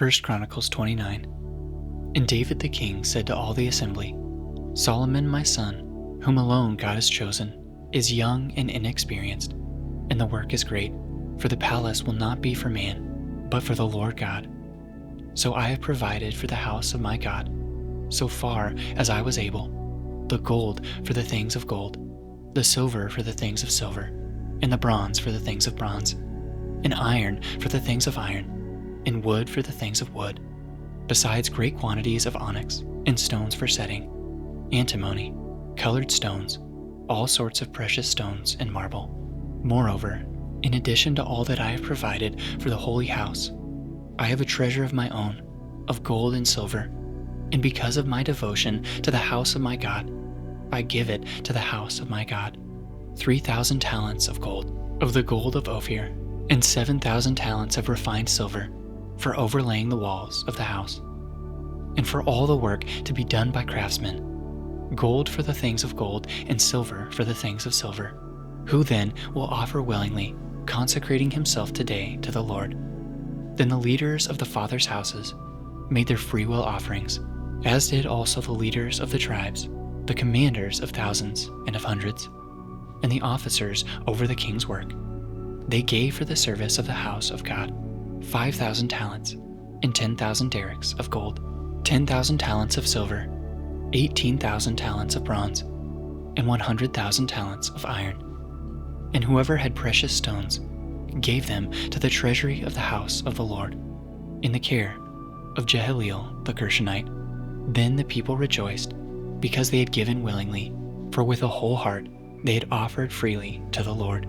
1 Chronicles 29. And David the king said to all the assembly, Solomon my son, whom alone God has chosen, is young and inexperienced, and the work is great, for the palace will not be for man, but for the Lord God. So I have provided for the house of my God, so far as I was able, the gold for the things of gold, the silver for the things of silver, and the bronze for the things of bronze, and iron for the things of iron, and wood for the things of wood, besides great quantities of onyx, and stones for setting, antimony, colored stones, all sorts of precious stones and marble. Moreover, in addition to all that I have provided for the holy house, I have a treasure of my own, of gold and silver, and because of my devotion to the house of my God, I give it to the house of my God, 3,000 talents of gold, of the gold of Ophir, and 7,000 talents of refined silver, for overlaying the walls of the house, and for all the work to be done by craftsmen, gold for the things of gold, and silver for the things of silver. Who then will offer willingly, consecrating himself today to the Lord? Then the leaders of the fathers' houses made their freewill offerings, as did also the leaders of the tribes, the commanders of thousands and of hundreds, and the officers over the king's work. They gave for the service of the house of God 5,000 talents, and 10,000 derricks of gold, 10,000 talents of silver, 18,000 talents of bronze, and 100,000 talents of iron. And whoever had precious stones gave them to the treasury of the house of the Lord, in the care of Jehaleel the Gershonite. Then the people rejoiced, because they had given willingly, for with a whole heart they had offered freely to the Lord.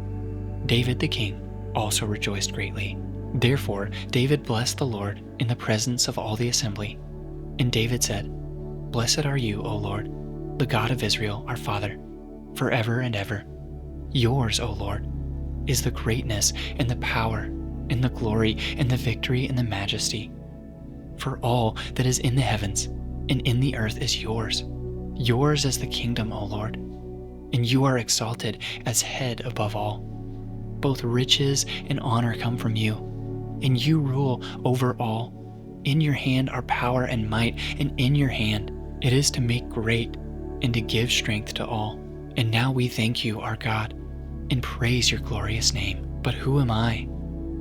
David the king also rejoiced greatly. Therefore David blessed the Lord in the presence of all the assembly. And David said, Blessed are you, O Lord, the God of Israel, our Father, forever and ever. Yours, O Lord, is the greatness and the power and the glory and the victory and the majesty. For all that is in the heavens and in the earth is yours. Yours is the kingdom, O Lord, and you are exalted as head above all. Both riches and honor come from you, and you rule over all. In your hand are power and might, and in your hand it is to make great and to give strength to all. And now we thank you, our God, and praise your glorious name. But who am I,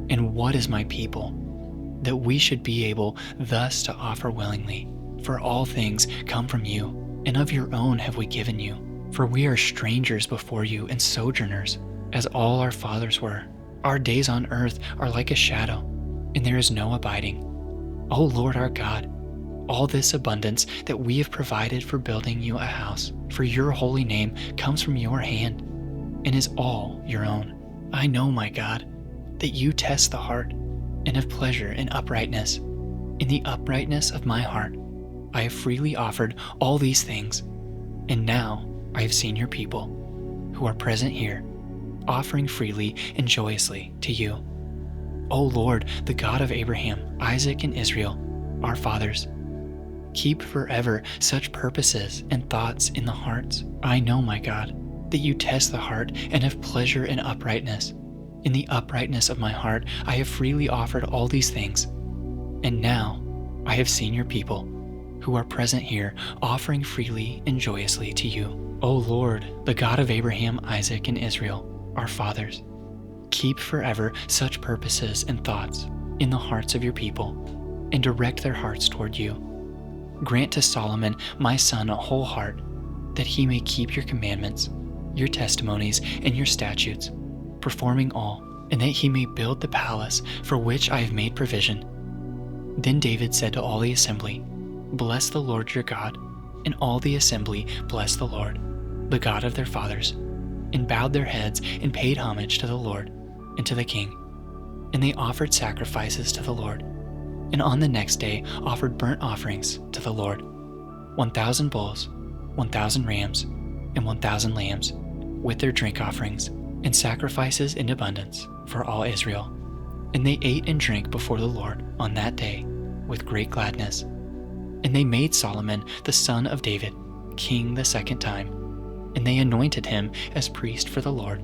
and what is my people, that we should be able thus to offer willingly? For all things come from you, and of your own have we given you. For we are strangers before you and sojourners, as all our fathers were. Our days on earth are like a shadow, and there is no abiding. O Lord our God, all this abundance that we have provided for building you a house for your holy name comes from your hand, and is all your own. I know, my God, that you test the heart, and have pleasure in uprightness. In the uprightness of my heart, I have freely offered all these things, and now I have seen your people, who are present here, offering freely and joyously to you. O Lord, the God of Abraham, Isaac, and Israel, our fathers, keep forever such purposes and thoughts in the hearts. I know, my God, that you test the heart and have pleasure in uprightness. In the uprightness of my heart, I have freely offered all these things. And now I have seen your people, who are present here, offering freely and joyously to you. O Lord, the God of Abraham, Isaac, and Israel, our fathers, keep forever such purposes and thoughts in the hearts of your people, and direct their hearts toward you. Grant to Solomon, my son, a whole heart, that he may keep your commandments, your testimonies, and your statutes, performing all, and that he may build the palace for which I have made provision. Then David said to all the assembly, Bless the Lord your God. And all the assembly blessed the Lord, the God of their fathers, and bowed their heads and paid homage to the Lord and to the king. And they offered sacrifices to the Lord, and on the next day offered burnt offerings to the Lord, 1,000 bulls, 1,000 rams, and 1,000 lambs, with their drink offerings, and sacrifices in abundance for all Israel. And they ate and drank before the Lord on that day with great gladness. And they made Solomon the son of David king the second time, and they anointed him as priest for the Lord,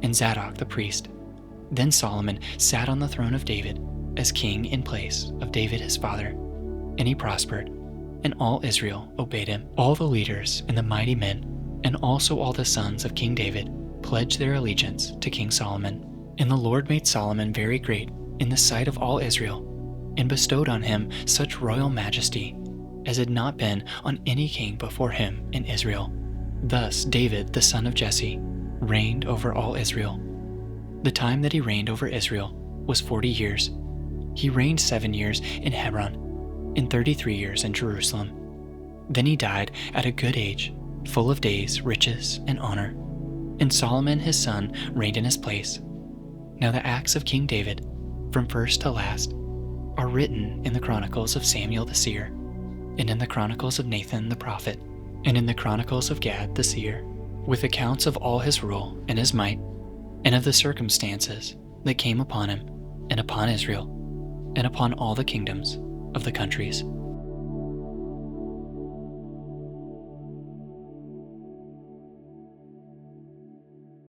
and Zadok the priest. Then Solomon sat on the throne of David, as king in place of David his father, and he prospered, and all Israel obeyed him. All the leaders and the mighty men, and also all the sons of King David, pledged their allegiance to King Solomon. And the Lord made Solomon very great in the sight of all Israel, and bestowed on him such royal majesty as had not been on any king before him in Israel. Thus David, the son of Jesse, reigned over all Israel. The time that he reigned over Israel was 40 years. He reigned 7 years in Hebron, and 33 years in Jerusalem. Then he died at a good age, full of days, riches, and honor. And Solomon his son reigned in his place. Now the acts of King David, from first to last, are written in the Chronicles of Samuel the seer, and in the Chronicles of Nathan the prophet, and in the Chronicles of Gad the seer, with accounts of all his rule and his might, and of the circumstances that came upon him, and upon Israel, and upon all the kingdoms of the countries.